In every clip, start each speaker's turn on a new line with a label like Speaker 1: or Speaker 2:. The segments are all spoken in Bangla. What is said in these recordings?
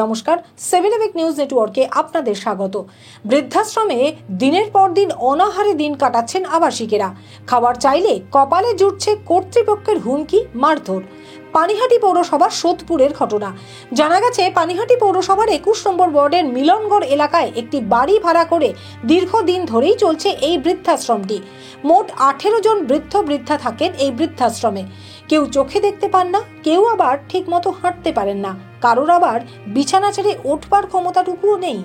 Speaker 1: নমস্কার, 7 নিউজ নেটওয়ার্কে আপনাদের স্বাগত। বৃদ্ধাশ্রমে দিনের পর দিন অনাহারে দিন কাটাচ্ছেন আবাসিকেরা। খাবার চাইলে কপালে জুটছে কর্তৃপক্ষের হুমকি, মারধর। পানিহাটি পৌরসভার সোদপুরের ঘটনা। জানা গেছে, পানিহাটি পৌরসভার 21 নম্বর ওয়ার্ডের মিলনগড় এলাকায় একটি বাড়ি ভাড়া করে দীর্ঘদিন ধরেই চলছে এই বৃদ্ধাশ্রমটি। মোট 18 জন বৃদ্ধা থাকেন এই বৃদ্ধাশ্রমে। কেউ চোখে দেখতে পান না, কেউ আবার ঠিক মতো হাঁটতে পারেন না, কারোর আবার বিছানা ছেড়ে ওঠবার ক্ষমতাটুকুও নেই।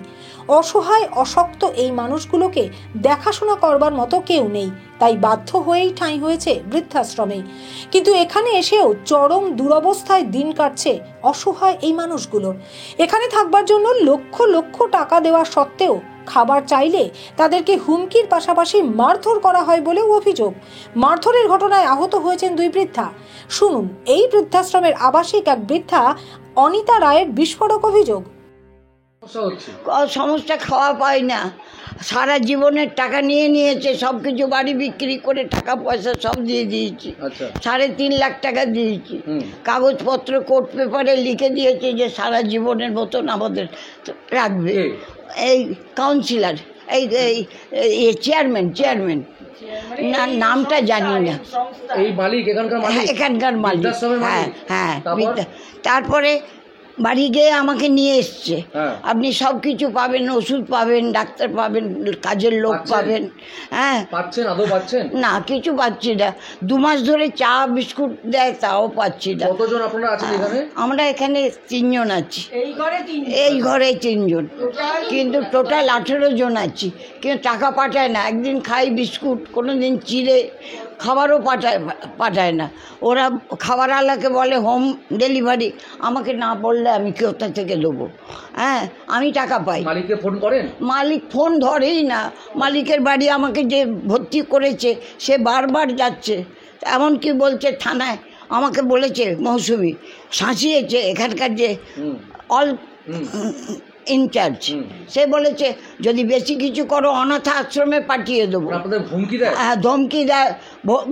Speaker 1: অসহায় অশক্ত এই মানুষগুলোকে দেখাশোনা করবার মতো কেউ নেই, তাই বাধ্য হয়েই ঠাঁই হয়েছে বৃদ্ধাশ্রমে। কিন্তু এখানে এসেও চরম দুরবস্থায় দিন কাটছে অসহায় এই মানুষগুলোর। এখানে থাকবার জন্য লক্ষ লক্ষ টাকা দেওয়া সত্ত্বেও খাবার চাইলে তাদেরকে হুমকির পাশাপাশি মারধর করা হয় বলেও অভিযোগ। মারধরের ঘটনায় আহত হয়েছেন 2 বৃদ্ধা। শুনুন এই বৃদ্ধাশ্রমের আবাসিক এক বৃদ্ধা অনিতা রায়ের বিস্ফোরক অভিযোগ।
Speaker 2: সমস্যা খাওয়া পায় না, সারা জীবনের টাকা নিয়ে নিয়েছে, সব কিছু বাড়ি বিক্রি করে টাকা পয়সা সব দিয়ে দিয়েছি। 3.5 লাখ টাকা দিয়েছি। কাগজপত্র কোর্ট পেপারে লিখে দিয়েছে যে সারা জীবনের মতন আমাদের রাখবে। এই কাউন্সিলর, এই চেয়ারম্যান নামটা জানি না,
Speaker 3: এই মালিক
Speaker 2: এখানকার মালিক। হ্যাঁ, তারপরে বাড়ি গিয়ে আমাকে নিয়ে এসছে। আপনি সব কিছু পাবেন, ওষুধ পাবেন, ডাক্তার পাবেন, কাজের লোক পাবেন। হ্যাঁ,
Speaker 3: পাচ্ছেন
Speaker 2: না, কিছু পাচ্ছি না। 2 মাস ধরে চা বিস্কুট দেয়, তাও পাচ্ছি না।
Speaker 3: কতজন আপনারা আছেন এখানে?
Speaker 2: আমরা এখানে 3 জন আছি। এই ঘরে 3 জন, কিন্তু টোটাল 18 জন আছি। কিন্তু টাকা পাঠায় না। একদিন খাই বিস্কুট, কোনো দিন চিড়ে, খাবারও পাঠায় না। ওরা খাবারওয়ালাকে বলে হোম ডেলিভারি, আমাকে না বললে আমি কোথা থেকে দেবো? হ্যাঁ, আমি টাকা পাই।
Speaker 3: মালিককে ফোন করেন?
Speaker 2: মালিক ফোন ধরেই না। মালিকের বাড়ি আমাকে যে ভর্তি করেছে সে বারবার যাচ্ছে, এমনকি বলছে থানায় আমাকে বলেছে, মৌসুমি শাসিয়েছে এখানকার যে অল ইনচার্জ, সে বলেছে যদি বেশি কিছু করো অনাথ আশ্রমে পাঠিয়ে দেবো। হ্যাঁ,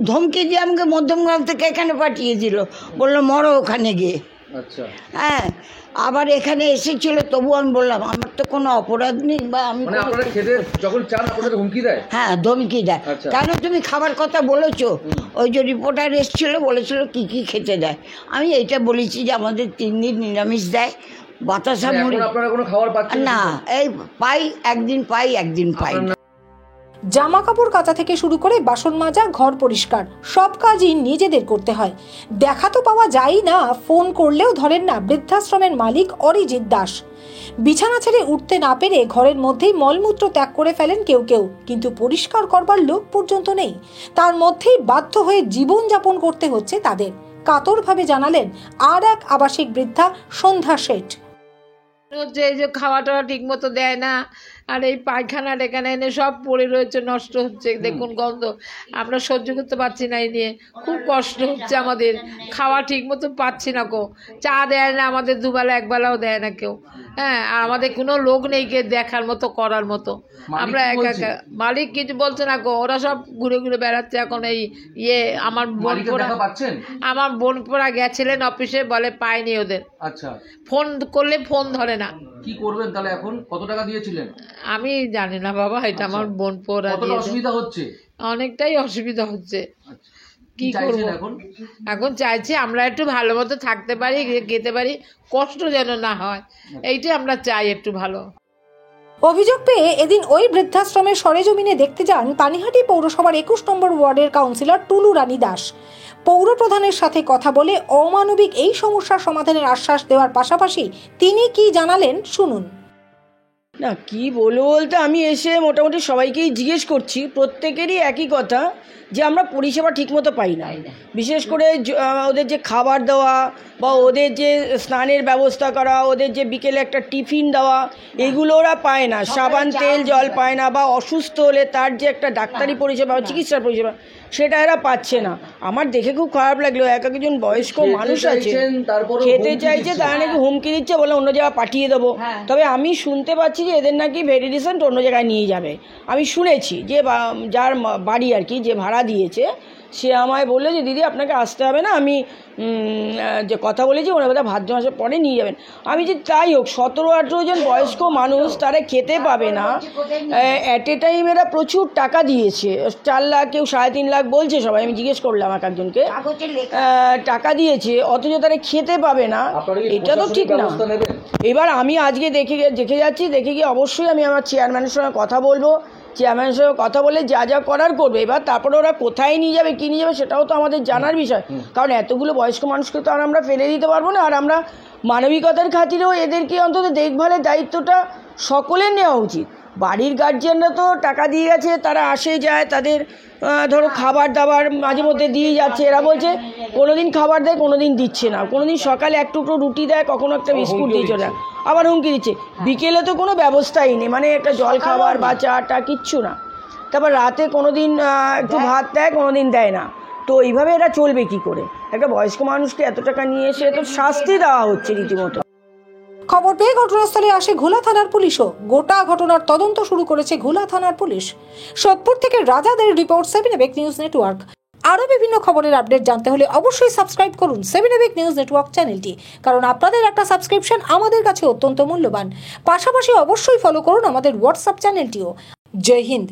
Speaker 2: ধমকি দিয়ে আমাকে মধ্যমগ্রাম থেকে এখানে পাঠিয়ে দিল, বললো মরো ওখানে গিয়ে। হ্যাঁ, আবার এখানে এসেছিল, তবু আমি বললাম আমার তো কোনো অপরাধ নেই, বা আমি হ্যাঁ ধমকি দেয়। কেন তুমি খাবার কথা বলেছো? ওই যে রিপোর্টার এসেছিল, বলেছিল কি কি খেতে দেয়। আমি এইটা বলেছি যে আমাদের 3 দিন নিরামিষ দেয়, বাতাসা মুড়ি। না, এই পাই, একদিন পাই, একদিন পাই।
Speaker 1: জামা কাপড় কাচা থেকে শুরু করে বাসন মাজা, ঘর পরিষ্কার, সব কাজই নিজেদের করতে হয়। দেখা তো পাওয়া যায় না, ফোন করলেও ধরেন না বৃদ্ধাশ্রমের মালিক অরিজিৎ দাস। বিছানা ছেড়ে উঠতে না পেরে ঘরের মধ্যেই মলমূত্র ত্যাগ করে ফেলেন কেউ, কিন্তু পরিষ্কার করবার লোক পর্যন্ত নেই। তার মধ্যেই বাধ্য হয়ে জীবন যাপন করতে হচ্ছে তাদের। কাতরভাবে জানালেন আর এক আবাসিক বৃদ্ধা সন্ধ্যা শেঠ।
Speaker 4: হচ্ছে এই যে খাওয়া টাওয়া ঠিক মতো দেয় না, আর এই পায়খানার এখানে এনে সব পড়ে রয়েছে, নষ্ট হচ্ছে। দেখুন গন্ধ, আমরা সহ্য করতে পারছি না। এই নিয়ে খুব কষ্ট হচ্ছে আমাদের। খাওয়া ঠিক মতো পাচ্ছি না, চা দেয় না আমাদের, 2 বেলা 1 বেলাও দেয় না কেউ। হ্যাঁ, আর আমাদের কোনো লোক নেই কে দেখার মতো, করার মতো। আমরা একা। মালিক কিছু বলছে না ওরা সব ঘুরে ঘুরে বেড়াচ্ছে এখন। এই আমার বোনপোরা গেছিলেন অফিসে, বলে পায়নি ওদের। ফোন করলে ফোন ধরে না।
Speaker 3: কি করবেন তাহলে এখন? কত টাকা দিয়েছিলেন?
Speaker 4: আমি জানি না বাবা, এটা আমার বোনপোরা দিয়ে।
Speaker 3: অসুবিধা হচ্ছে,
Speaker 4: অনেকটাই অসুবিধা হচ্ছে। কি করবো এখন? চাইছি আমরা একটু ভালো মতো থাকতে পারি, খেতে পারি, কষ্ট যেন না হয়, এইটাই আমরা চাই একটু ভালো।
Speaker 1: অভিযোগ পেয়ে এদিন ওই বৃদ্ধাশ্রমের সরেজমিনে দেখতে যান পানিহাটি পৌরসভার 21 নম্বর ওয়ার্ডের কাউন্সিলর টুলু রানী দাস। পৌর প্রধানের সাথে কথা বলে অমানবিক এই সমস্যার সমাধানের আশ্বাস দেওয়ার পাশাপাশি তিনি কি জানালেন শুনুন।
Speaker 5: না, কি বলবো বলতে, আমি এসে মোটামুটি সবাইকেই জিজ্ঞেস করছি, প্রত্যেকেরই একই কথা যে আমরা পরিষেবা ঠিকমতো পাই না। বিশেষ করে ওদের যে খাবার দেওয়া, বা ওদের যে স্নানের ব্যবস্থা করা, ওদের যে বিকেলে একটা টিফিন দেওয়া, এগুলো ওরা পায় না। সাবান তেল জল পায় না, বা অসুস্থ হলে তার যে একটা ডাক্তারি পরিষেবা, চিকিৎসার পরিষেবা, সেটা এরা পাচ্ছে না। আমার দেখে খুব খারাপ লাগলো। একজন বয়স্ক মানুষ আছে, খেতে চাইছে, তারা নাকি হুমকি দিচ্ছে, বলে অন্য জায়গায় পাঠিয়ে দেবো। তবে আমি শুনতে পাচ্ছি যে এদের নাকি ভেরি রিসেন্ট অন্য জায়গায় নিয়ে যাবে। আমি শুনেছি যে যার বাড়ি আর কি, যে ভাড়া দিয়েছে, সে আমায় বললো যে দিদি আপনাকে আসতে হবে না, আমি যে কথা বলেছি ওনার কথা ভাদ্র মাসের পরে নিয়ে যাবেন। আমি যে তাই হোক, 17-18 জন বয়স্ক মানুষ তারা খেতে পাবে না, অ্যাট এ টাইম এরা প্রচুর টাকা দিয়েছে, 4 লাখ কেউ 3.5 লাখ বলছে সবাই, আমি জিজ্ঞেস করলাম এক একজনকে, টাকা দিয়েছে অথচ তারা খেতে পাবে না, এটা তো ঠিক না। এবার আমি আজকে দেখে যাচ্ছি, দেখে গিয়ে অবশ্যই আমি আমার চেয়ারম্যানের সঙ্গে কথা বলবো, চেয়ারম্যানের সঙ্গে কথা বলে যা যা করার করবে। এবার তারপরে ওরা কোথায় নিয়ে যাবে, কী নিয়ে যাবে, সেটাও তো আমাদের জানার বিষয়, কারণ এতগুলো বয়স্ক মানুষকে তো আর আমরা ফেলে দিতে পারবো না। আর আমরা মানবিকতার খাতিরেও এদেরকে অন্তত দেখভালের দায়িত্বটা সকলের নেওয়া উচিত। বাড়ির গার্জিয়ানরা তো টাকা দিয়ে গেছে, তারা আসে যায়, তাদের ধরো খাবার দাবার মাঝে মধ্যে দিয়ে যাচ্ছে, এরা বলছে কোনো দিন খাবার দেয়, কোনো দিন দিচ্ছে না, কোনো দিন সকালে এক টুকরো রুটি দেয়, কখনো একটা বিস্কুট দিয়ে চলে যায়, আবার হুমকি দিচ্ছে, বিকেলে তো কোনো ব্যবস্থাই নেই, মানে একটা জল খাবার বা চাটা কিচ্ছু না, তারপর রাতে কোনো দিন একটু ভাত দেয়, কোনো দিন দেয় না। তো এইভাবে এরা চলবে কি করে? একটা বয়স্ক মানুষকে এত টাকা নিয়ে এসে তো শাস্তি দেওয়া হচ্ছে রীতিমতো।
Speaker 1: খবর পেয়ে ঘটনাস্থলে আসে ঘোলা থানার পুলিশও। গোটা ঘটনার তদন্ত শুরু করেছে ঘোলা থানার পুলিশ। সোদপুর থেকে রাজাদের রিপোর্ট, 7 এবিক নিউজ নেটওয়ার্ক। আরও বিভিন্ন খবরের আপডেট জানতে হলে অবশ্যই সাবস্ক্রাইব করুন 7 এবিক নিউজ নেটওয়ার্ক চ্যানেলটি, কারণ আপনাদের একটা সাবস্ক্রিপশন আমাদের কাছে অত্যন্ত মূল্যবান। পাশাপাশি অবশ্যই ফলো করুন আমাদের হোয়াটসঅ্যাপ চ্যানেলটিও। জয় হিন্দ।